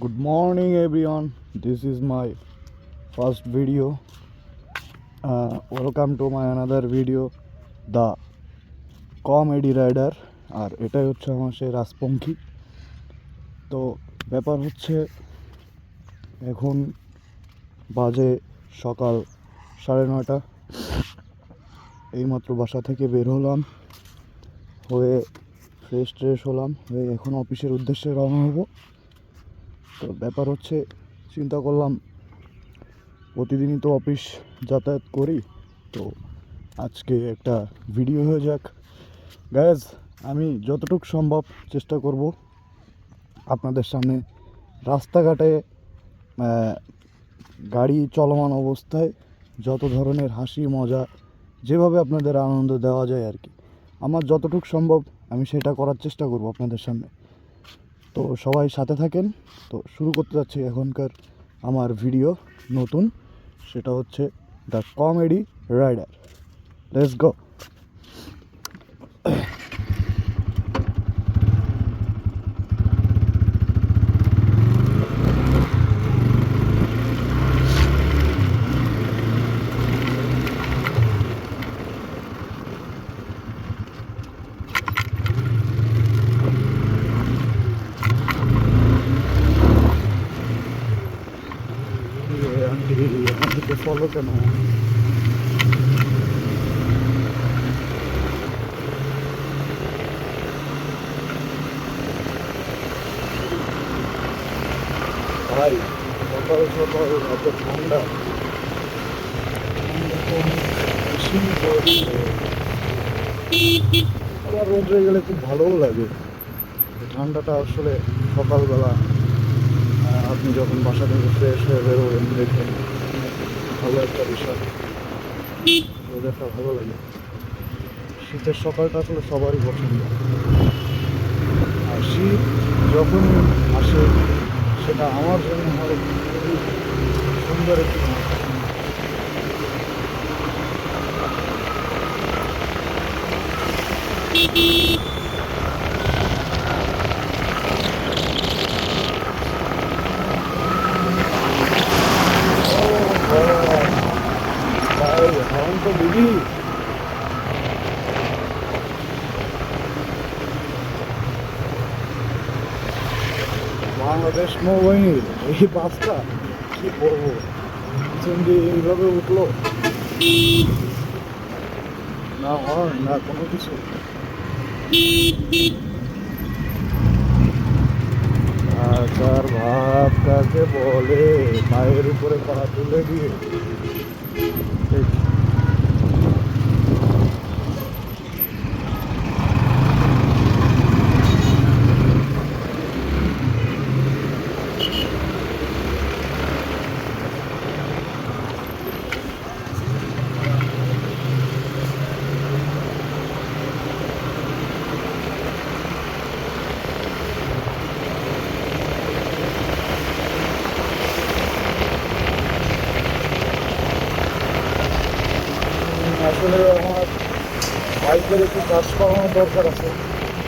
Good morning, everyone. This is my first video. Welcome to my another video, The Comedy Rider. আর এটাই হচ্ছে আমার সেই রাজপঙ্খী। তো ব্যাপার হচ্ছে এখন বাজে সকাল 9:30। এইমাত্র বাসা থেকে বের হলাম, হয়ে ফ্রেশ হলাম, হয়ে এখন অফিসের উদ্দেশ্যে রওনা হব। তো ব্যাপার হচ্ছে চিন্তা করলাম প্রতিদিনই তো অফিস যাতায়াত করি, তো আজকে একটা ভিডিও হয়ে যাক। গাইজ, আমি যতটুকু সম্ভব চেষ্টা করব আপনাদের সামনে রাস্তাঘাটে গাড়ি চলমান অবস্থায় যত ধরনের হাসি মজা যেভাবে আপনাদের আনন্দ দেওয়া যায় আর কি, আমার যতটুকু সম্ভব আমি সেটা করার চেষ্টা করব আপনাদের সামনে। তো সবাই সাথে থাকেন। তো শুরু করতে যাচ্ছি এখনকার আমার ভিডিও নতুন, সেটা হচ্ছে the comedy rider. Let's go. আমাদেরকে ফলো কেন? ভাই সকাল সকাল এত ঠান্ডা, আবার রোদ হয়ে গেলে খুব ভালোও লাগে। ঠান্ডাটা আসলে সকালবেলা আপনি যখন বাসা থেকে ফ্রেশ হয়ে বেরোবেন দেখবেন ভালো একটা বিষয়, ওয়েদারটা ভালো লাগে। শীতের সকালটা আসলে সবারই পছন্দ, আর শীত যখনই আসে সেটা আমার জন্য হয় খুবই সুন্দর একটি মুহূর্ত। এখন তো দিদি বাংলাদেশ নৌবাহিনীর এই বাসটা কি করবো, পিছন দিয়ে এইভাবে উঠলো, না হর্ন না কোনো কিছু। তার ভাব কাকে বলে, পায়ের উপরে পা তুলে দিয়ে। ঠিক আসলে আমার বাইকের একটু কাজ করানোর দরকার আছে,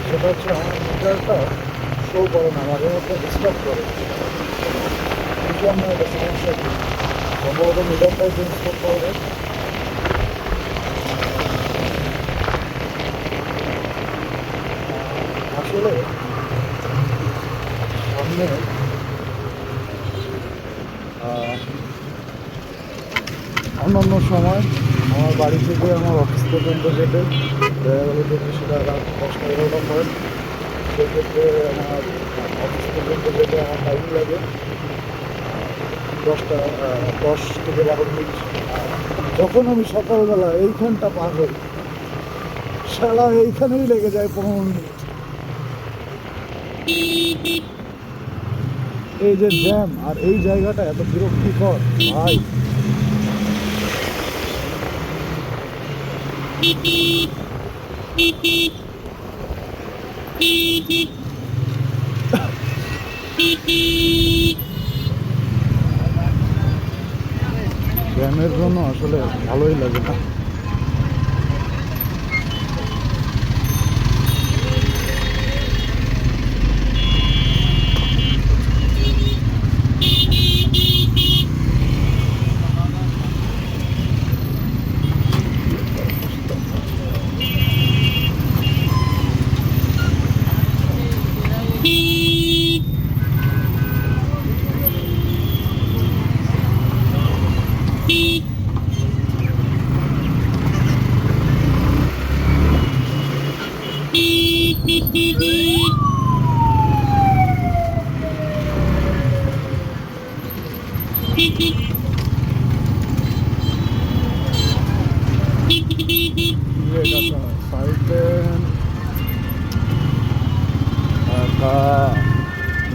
সেটা হচ্ছে আমার মিটারটা শো করে না, মাঝে মধ্যে ডিস্টার্ব করে। কিছু আমার একটা সমস্যা কি, সম্ভবত মিটারটাই চেঞ্জ করতে হবে। আসলে সামনে অন্যান্য সময় আমার বাড়ি থেকে আমার অফিস পর্যন্ত যেতে দেখা গেলো যদি সেটা রাত 10-11টা পরে, সেক্ষেত্রে আমার অফিস পর্যন্ত যেতে আমার টাইম লাগে 10 থেকে 12 মিনিট। যখন আমি সকালবেলা এইখানটা পার হই, সারা এইখানেই লেগে যায় 15 মিনিট। এই যে জ্যাম, আর এই জায়গাটা এত বিরক্তিকর ভাই। জ্যামের জন্য আসলে ভালোই লাগে না।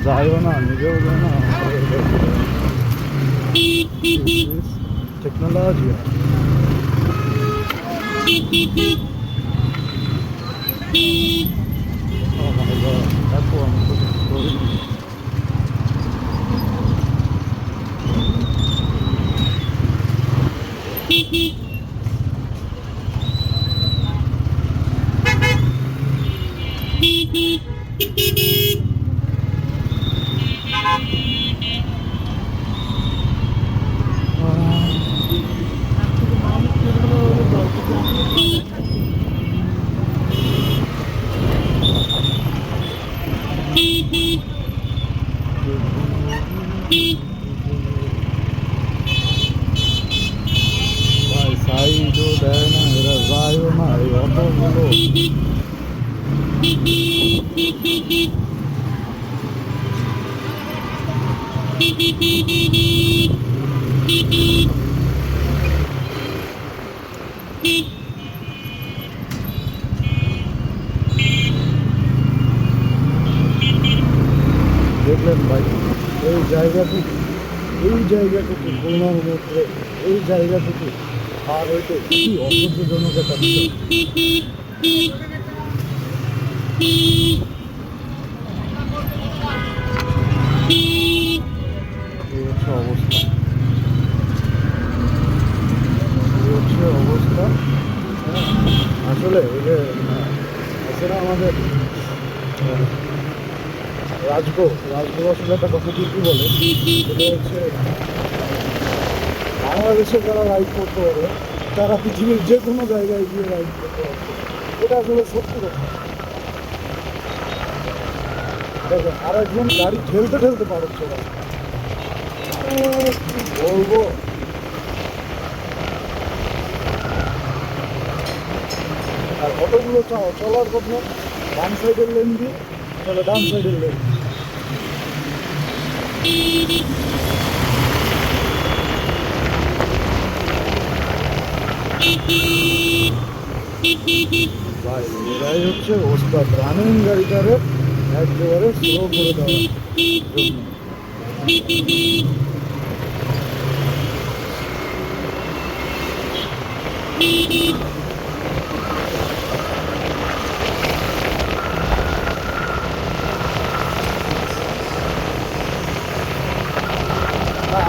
যাইও না, নিজেও যায় না, technology. Oh my god, that's what I'm looking for. ভাই সাইডও দেয় না, এরা যায়ও না, এই অটোগুলো। দেখলেন ভাই, এই জায়গাটুকু, খুলনার মধ্যে এই জায়গাটুকু আর হইতে কি অসহ্যজনক একটা বিষয়। এই হচ্ছে অবস্থা, আসলে এই যে আসলে আমাদের রাজগো আসলে একটা কথা কি বলে, সেটা হচ্ছে বাংলাদেশে যারা রাইড করতে পারে তারা পৃথিবীর যে কোনো জায়গায় গিয়ে রাইড করতে পারবে। এটা আসলে সত্যি কথা। দেখেন, আর একজন গাড়ি ঠেলতে পারছে না, কি বলবো। আর অটোগুলো চলার কথা ডান সাইডের লেন দিয়ে চলে, ডান সাইডের লেন। ভাই এরাই হচ্ছে ওস্তাদ, রানিং গাড়িটারে একেবারে স্লো করে দেওয়ার জন্য।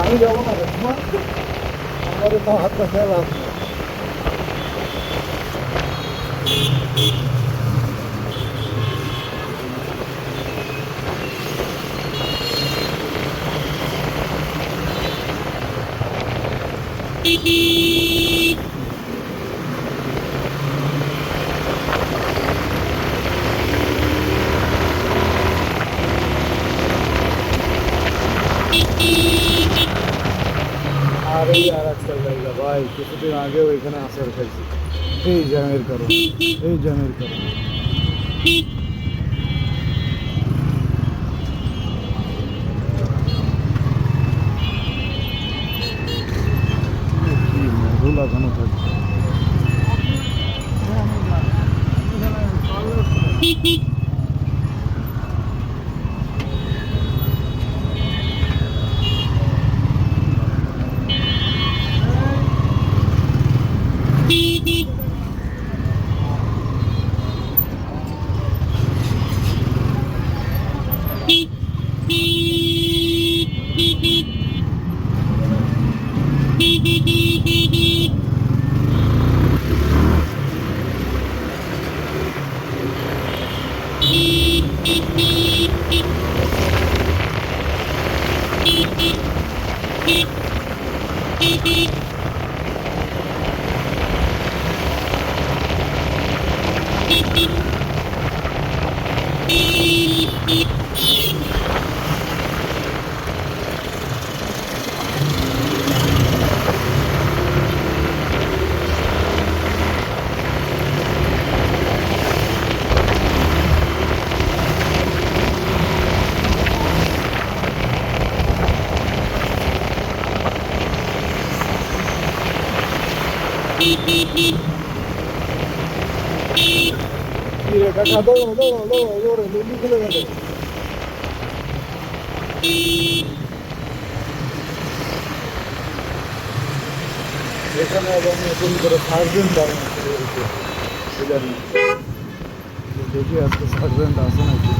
আমি যাবো না, আমাদের তো হাতটা খেয়াল আছে। আর এই আর একটা জায়গা ভাই, কিছুদিন আগেও এখানে আসার খাইছি, এই জ্যামের কারণে, কি মধু লাগানো থাকছে। কি রে কাকা, দৌড়ো দৌড়ো দৌড়ো দৌড়ো, লুঙ্গি খুলে গেলে। এখানে আবার নতুন করে সার্জেন্ট বানানো শুরু হয়েছে, ইদানিং। দেখি আজকে সার্জেন্ট আছে নাকি,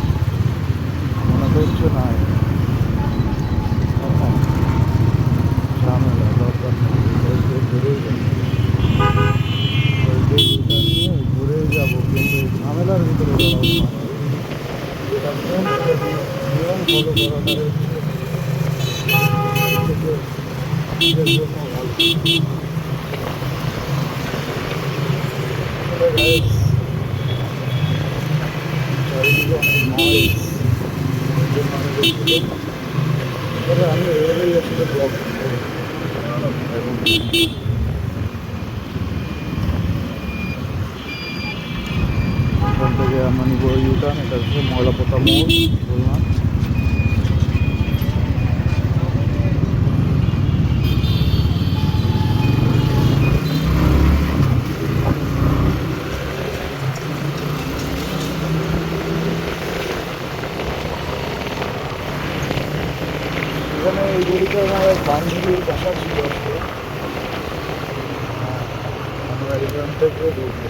মনে করছে না। ঝামেলা দরকার নেই, ঘুরেই যাবো, নিয়ে ঘুরেই যাবো, কিন্তু এই ঝামেলার ভিতরে জড়াবো না। যেটা নিয়ম, নিয়ম ফলো করাটা থেকে নিজের জন্য ভালো। চারিদিকে অনেক নয়েজ, তবে আমি রেলেই আসলে ব্লগ এখন। এখান থেকে আমরা নিব ইউটার্ন, এটা হচ্ছে ময়লাপোতা মোড় বললাম। এখানে এই গলিতে আমার এক বান্ধবীর বাসা ছিল আজকে। আমরা এখান থেকে ঢুকবো।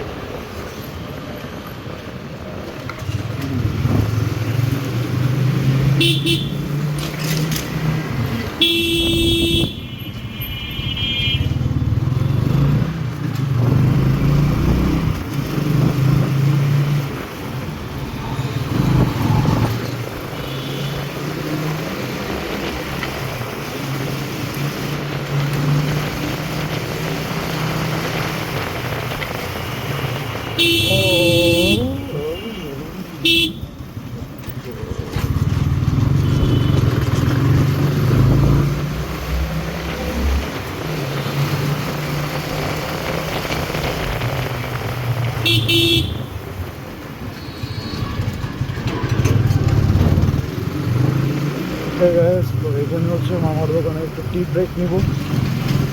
তো এখানে হচ্ছে মামার দোকানে একটু টি ব্রেক নিব,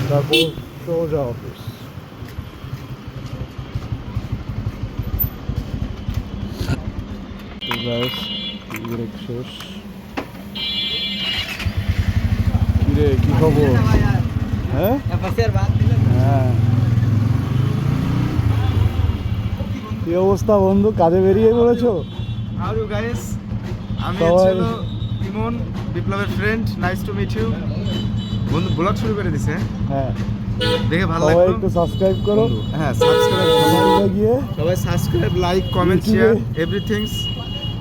তারপর সোজা অফিস। তো গাইস, টি ব্রেক শেষ। কিরে কি খবর? হ্যাঁ হ্যাঁ, কি অবস্থা বন্ধু, কাজে বেরিয়ে পড়েছো? How are you guys? আমি সবাই- হলো ইমন, বিপ্লবের friend. Nice to meet you. বন্ধু ব্লগ শুরু করে দিছে, হ্যাঁ, দেখে ভালো সবাই লাগলো। একটু সাবস্ক্রাইব করো। বন্ধু, হ্যাঁ সাবস্ক্রাইব কমেন্টে গিয়ে, সবাই সাবস্ক্রাইব, লাইক, কমেন্ট, YouTube-এ- শেয়ার এভরিথিংস।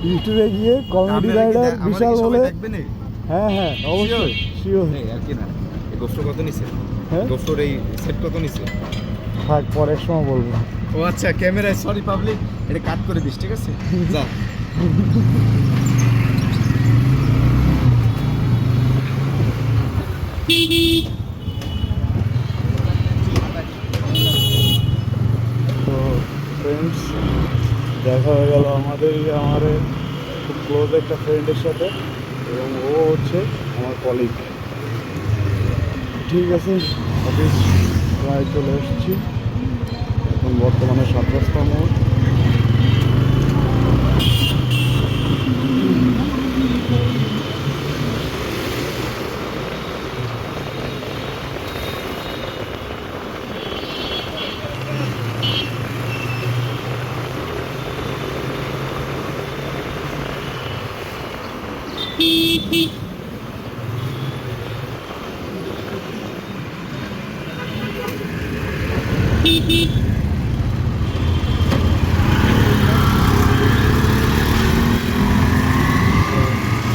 ইউটিউবে গিয়ে কমেডি রাইডার বিশাল বলে। দেখবেন এই হ্যাঁ হ্যাঁ অবশ্যই, শিওর। এই আর কি না, এই গোফর কত নিছে? হ্যাঁ গোফর এই সেট কত নিছে? থাক, পরের সময় বলবো। ও আচ্ছা, ক্যামেরায় সরি পাবলিক, এটা কাট করে দিস, ঠিক আছে? যা। তো ফ্রেন্ডস, দেখা হয়ে গেল আমার খুব ক্লোজ একটা ফ্রেন্ডের সাথে, এবং ও হচ্ছে আমার কলিগ। ঠিক আছে, অফিস প্রায় চলে এসেছি। এখন বর্তমানে 7 রাস্তা মোড়।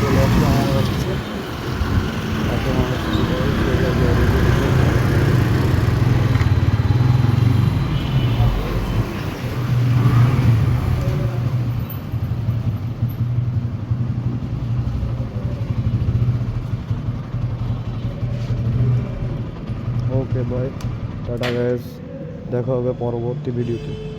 চলে আসলাম আমার অফিসে। এখন আমার চলে যাবে। ওকে বাই, টাটা গাইস, দেখা হবে পরবর্তী ভিডিওতে।